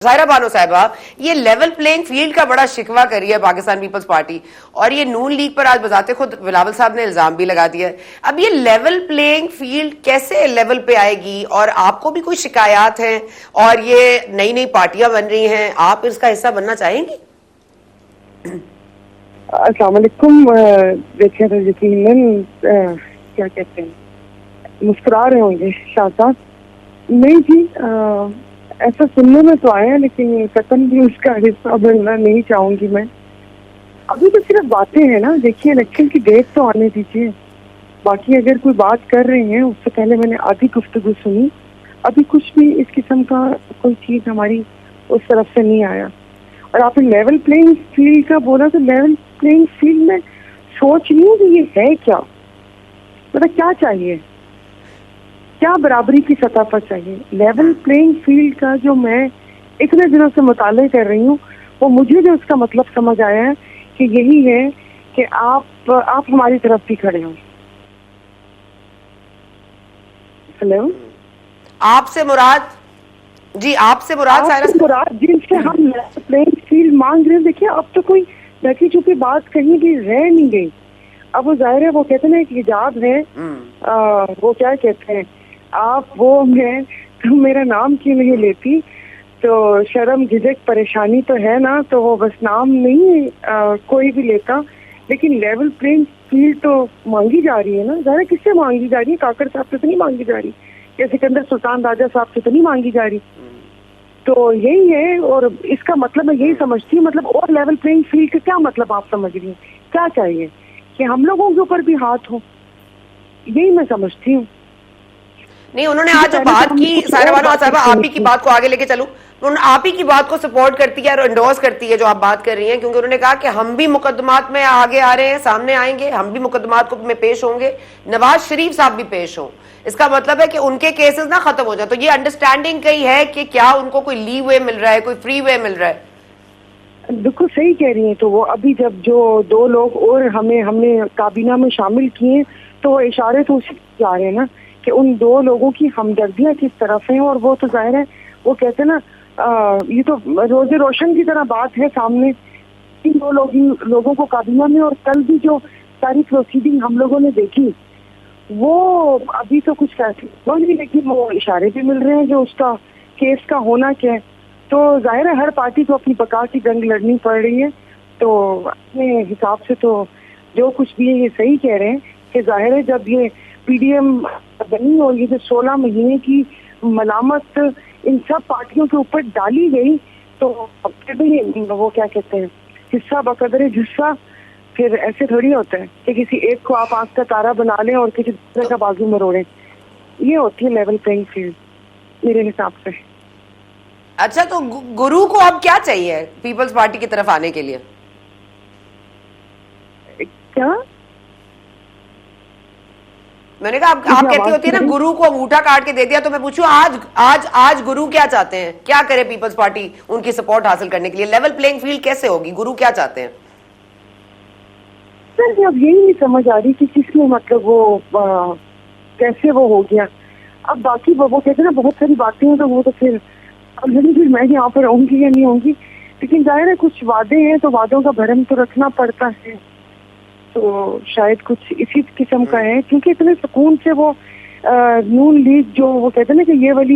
ज़ाहिरा बानो साहिबा, ये level playing field का बड़ा शिकवा कर रही है पाकिस्तान पीपल्स पार्टी और ये नून लीग पर आज बजाते खुद बिलावल साहब ने इल्जाम भी लगा दिया है। अब ये लेवल प्लेइंग फील्ड कैसे लेवल पे आएगी? और आपको भी कोई शिकायत हैं और ये नई नई पार्टियां बन रही हैं, आप इसका हिस्सा बनना चाहेंगी? अस्सलाम वालेकुम। देखिए तो यकीनन क्या कहते हैं, मुस्कुरा रहे होंगे शाह साहब। नहीं जी, ऐसा सुनने में तो आया, लेकिन कतन भी उसका हिस्सा बनना नहीं चाहूंगी मैं। अभी तो सिर्फ बातें हैं ना। देखिए, इलेक्शन की डेट तो आने दीजिए। बाकी अगर कोई बात कर रहे हैं, उससे पहले मैंने आधी गुफ्तगू सुनी, अभी कुछ भी इस किस्म का कोई चीज हमारी उस तरफ से नहीं आया। और आपने लेवल प्लेइंग फील्ड का बोला, तो लेवल प्लेइंग फील्ड में सोच रही हूँ कि ये है क्या, मतलब क्या चाहिए, क्या बराबरी की सतह पर चाहिए। लेवल प्लेइंग फील्ड का जो मैं इतने दिनों से मुताले कर रही हूँ, वो मुझे जो उसका मतलब समझ आया है कि यही है कि आप हमारी तरफ भी खड़े हो। हेलो, आपसे मुराद जी, आपसे मुराद जिनसे हम लेवल प्लेइंग फील्ड मांग रहे हैं। देखिए, अब तो कोई ढकी छुपी बात कहीं भी रह नहीं गई। अब वो जाहिर है, वो कहते हैं ना एक हिजाब है, वो क्या कहते हैं, आप वो मैं तुम मेरा नाम क्यों नहीं लेती, तो शर्म झिझक परेशानी तो है ना, तो वो बस नाम नहीं कोई भी लेता। लेकिन लेवल प्लेइंग फील्ड तो मांगी जा रही है ना। जाहिर है, किससे मांगी जा रही है? काकड़ साहब से तो नहीं मांगी जा रही, या सिकंदर सुल्तान राजा साहब से तो नहीं मांगी जा रही। तो यही है, और इसका मतलब मैं यही समझती हूँ। मतलब और लेवल प्लेइंग फील्ड का क्या मतलब आप समझ रही हैं? क्या चाहिए कि हम लोगों के ऊपर भी हाथ हो, यही मैं समझती हूँ। नहीं, उन्होंने आज जो बात की, साहिबा साहिबा आप ही की बात को आगे लेके चलूं, उन्होंने आप ही की बात को सपोर्ट करती है और एंडोर्स करती है जो आप बात कर रही हैं, क्योंकि उन्होंने कहा कि हम भी मुकदमात में आगे आ रहे हैं, सामने आएंगे, हम भी मुकदमात में पेश होंगे, नवाज शरीफ साहब भी पेश हों। इसका मतलब है कि उनके केसेस ना खत्म हो जाए। तो ये अंडरस्टैंडिंग कही है कि क्या उनको कोई लीव वे मिल रहा है, कोई फ्री वे मिल रहा है? बिल्कुल सही कह रही हैं। तो वो अभी जब जो दो लोग और हमने काबीना में शामिल किए, तो वो इशारे तो उसी जा रहे हैं ना कि उन दो लोगों की हमदर्दियां किस तरफ हैं। और वो तो जाहिर है, वो कहते हैं ना, ये तो रोजे रोशन की तरह बात है सामने इन दो लोगों को काबीना में। और कल भी जो सारी प्रोसीडिंग हम लोगों ने देखी, वो अभी तो कुछ फैसला नहीं, लेकिन वो इशारे भी मिल रहे हैं जो उसका केस का होना क्या है। तो जाहिर है, हर पार्टी को अपनी बका की जंग लड़नी पड़ रही है। तो अपने हिसाब से तो जो कुछ भी है, ये सही कह रहे हैं कि जाहिर है, जब ये पीडीएम बनी और ये जो 16 महीने की मलामत इन सब पार्टियों के ऊपर डाली गई, तो फिर भी वो क्या कहते हैं, हिस्सा बकदरे जुस्सा। फिर ऐसे थोड़ी होता है कि किसी एक को आप आंख का तारा बना लें और किसी दूसरे का बाजू मरोड़ें। ये होती है लेवल प्लेइंग फील्ड मेरे हिसाब से। अच्छा, तो गुरु को अब क्या चाहिए पीपल्स पार्टी की तरफ आने के लिए? क्या मैंने कहा, आप कहती होती है ना गुरु को अंगूठा काट के दे दिया, तो मैं पूछूं आज आज आज गुरु क्या चाहते हैं? क्या करे पीपल्स पार्टी उनकी सपोर्ट हासिल करने के लिए? लेवल प्लेइंग फील्ड कैसे होगी? गुरु क्या चाहते हैं? सर, अब यही नहीं समझ आ रही कि किसने, मतलब वो कैसे वो हो गया। अब बाकी वो कहते हैं ना, बहुत सारी बातें हैं, तो वो तो फिर मैं यहाँ पर रहूंगी या नहीं होंगी। लेकिन जाहिर है, कुछ वादे हैं, तो वादों का भरम तो रखना पड़ता है। तो शायद कुछ इसी किस्म का है, क्योंकि इतने सुकून से वो नून लीग जो वो कहते हैं ना कि ये वाली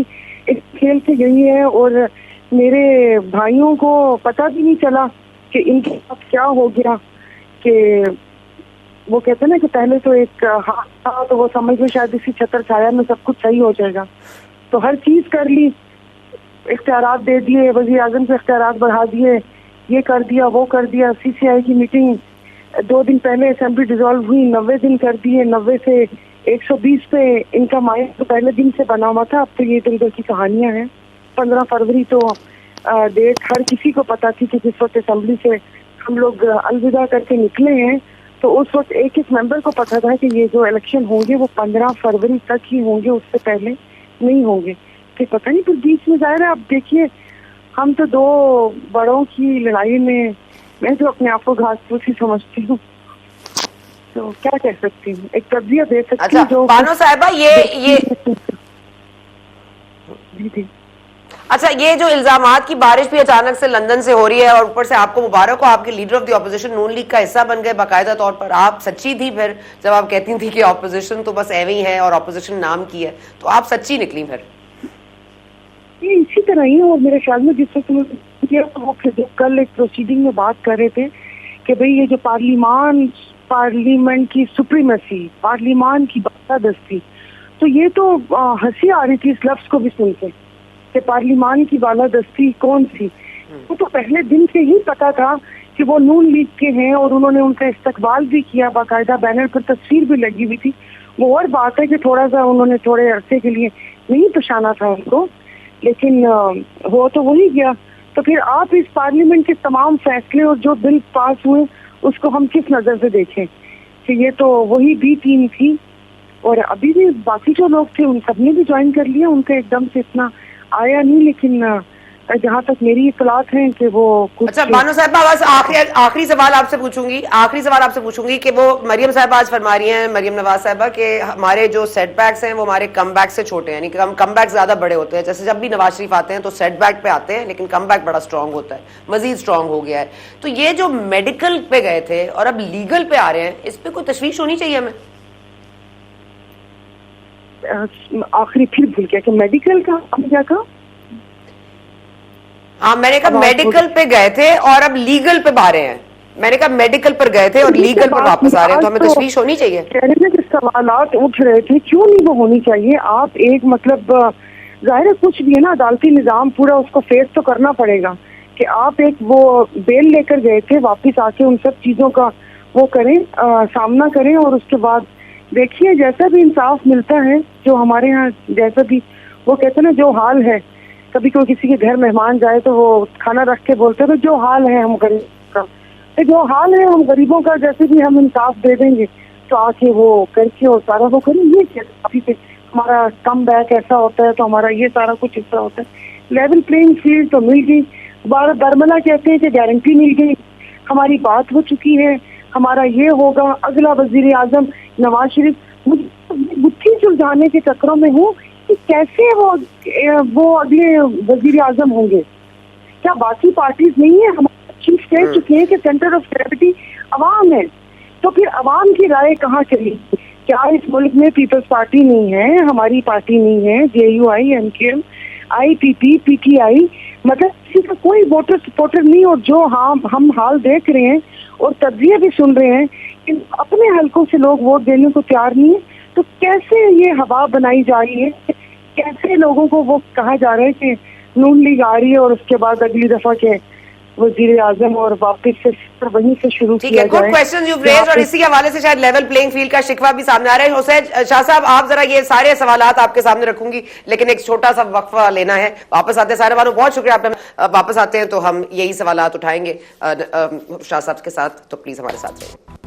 एक खेल से गई है, और मेरे भाइयों को पता भी नहीं चला कि इनके साथ क्या हो गया। कि वो कहते हैं ना कि पहले तो एक हाथ था, तो वो समझ लो शायद इसी छत्र छाया में सब कुछ सही हो जाएगा। तो हर चीज कर ली, इख्तियारात दे दिए, वज़ीर आज़म से इख्तियारात बढ़ा दिए, ये कर दिया, वो कर दिया। सीसीआई की मीटिंग 2 दिन पहले असेंबली डिसॉल्व हुई, 90 दिन कर दिए, 90 से 120 पे इनका माइंड तो पहले दिन से बना हुआ था। अब तो ये इधर की कहानियां हैं। 15 फरवरी तो डेट हर किसी को पता थी कि जिस वक्त असेंबली से हम लोग अलविदा करके निकले हैं, तो उस वक्त एक एक मेंबर को पता था कि ये जो इलेक्शन होंगे वो 15 फरवरी तक ही होंगे, उससे पहले नहीं होंगे। फिर पता नहीं, फिर बीच में जाहिर है, अब देखिए, हम तो दो बड़ों की लड़ाई में मैं जो अपने आप को घास फूस ही समझती हूँ, तो क्या कह सकती हूँ, एक तर्जीह दे सकती हूँ। अच्छा, जो बानो साहिबा, ये जी। अच्छा, ये जो इल्जामात की बारिश भी अचानक से लंदन से हो रही है और ऊपर से आपको मुबारक हो, आपके leader of the opposition Noon league का हिस्सा बन गए बाकायदा तौर पर। आप सच्ची थी फिर जब आप कहती थी कि ऑपोजिशन तो बस एवं ही है और ऑपोजिशन नाम की है, तो आप सच्ची निकली फिर। ये इसी तरह ही है। और मेरे ख्याल में जिस वक्त वो फिर कल एक प्रोसीडिंग में बात कर रहे थे कि भाई ये जो पार्लियामेंट की सुप्रीमेसी, पार्लियामान की बालादस्ती, तो ये तो हंसी आ रही थी इस लफ्ज को भी सुनकर कि पार्लियामान की बालादस्ती कौन सी। वो तो पहले दिन से ही पता था कि वो नून लीग के हैं और उन्होंने उनका इस्तकबाल भी किया, बाकायदा बैनर पर तस्वीर भी लगी हुई थी। वो और बात है कि थोड़ा सा उन्होंने थोड़े अरसे के लिए नहीं पछाना था उनको, लेकिन हो तो वही गया। तो फिर आप इस पार्लियामेंट के तमाम फैसले और जो बिल पास हुए उसको हम किस नजर से देखें कि ये तो वही बी टीम थी। और अभी भी बाकी जो लोग थे उन सबने भी ज्वाइन कर लिया, उनका एकदम से इतना आया नहीं, लेकिन जहाँ तक मेरी इत्तलात है कि वो कुछ। अच्छा बानो साहब, बस आखिरी सवाल आपसे पूछूंगी कि वो मरियम साहब आज फरमा रही हैं, मरियम नवाज साहबा, कि हमारे जो सेटबैक्स हैं वो हमारे कमबैक से छोटे हैं, यानी कि हम कमबैक ज्यादा बड़े होते हैं। जैसे जब भी नवाज शरीफ आते हैं तो सेटबैक पे आते हैं, लेकिन कमबैक बड़ा स्ट्रांग होता है, मजीद स्ट्रांग हो गया है। तो ये जो मेडिकल पे गए थे और अब लीगल पे आ रहे हैं, इस पे कोई तशवीश होनी चाहिए हमें? आखिरी फिर भूल गया कि मेडिकल का क्या कहा। हाँ, मैंने कहा मेडिकल पे गए थे और अब लीगल पे आ रहे हैं। मैंने कहा मेडिकल पर गए थे और लीगल पर वापस आ रहे हैं, तो हमें तशवीश होनी चाहिए। कहने में सवालात उठ रहे थे, क्यों नहीं वो होनी चाहिए। आप एक मतलब जाहिर है कुछ भी है ना, अदालती निजाम पूरा उसको फेस तो करना पड़ेगा कि आप एक वो बेल लेकर गए थे, वापस आके उन सब चीजों का वो करें, सामना करें, और उसके बाद देखिए जैसा भी इंसाफ मिलता है। जो हमारे यहाँ जैसा भी वो कहते हैं ना, जो हाल है, कभी कोई किसी के घर मेहमान जाए तो वो खाना रख के बोलते हैं तो जो हाल है हम गरीब का, तो जो हाल है हम गरीबों का, जैसे भी हम इंसाफ दे देंगे तो आके वो करके और सारा वो करें। ये काफी से हमारा कम बैक ऐसा होता है तो हमारा ये सारा कुछ हिस्सा होता है। लेवल प्लेइंग फील्ड तो मिल गई। बरमला कहते हैं कि गारंटी मिल गई, हमारी बात हो चुकी है, हमारा ये होगा। अगला वजीर आजम नवाज शरीफ, मुझे बुद्धि सुलझाने के चक्करों में हूँ कि कैसे वो अगले वजीर आजम होंगे। क्या बाकी पार्टीज नहीं है? हमारे चीफ कह चुके हैं कि सेंटर ऑफ ग्रेविटी अवाम है, तो फिर अवाम की राय कहाँ चली? क्या इस मुल्क में पीपल्स पार्टी नहीं है, हमारी पार्टी नहीं है, JUI, MKM, IPP, PTI, मतलब किसी का कोई वोटर सपोर्टर नहीं? और जो हम हाल देख रहे हैं और तज्जिया भी सुन रहे हैं कि अपने हलकों से लोग वोट देने को तैयार नहीं है, तो कैसे ये हवा बनाई जा रही है? कैसे लोगों को वो कहा जा रहा है कि नून लीग आ रही है और उसके बाद अगली दफा के वजीर आजम और वापस से वहीं से शुरू किया जाए। गुड क्वेश्चन यू रेज्ड, और इसी के हवाले से शायद लेवल प्लेइंग फील्ड का शिकवा भी सामने आ रहा है। हुसैन शाह साहब, आप जरा ये सारे सवालात आपके सामने रखूंगी, लेकिन एक छोटा सा वक्फा लेना है, वापस आते हैं। सारे वालों बहुत शुक्रिया, आपने वापस आते हैं तो हम यही सवालात उठाएंगे शाह साहब के साथ, तो प्लीज हमारे साथ रहिए।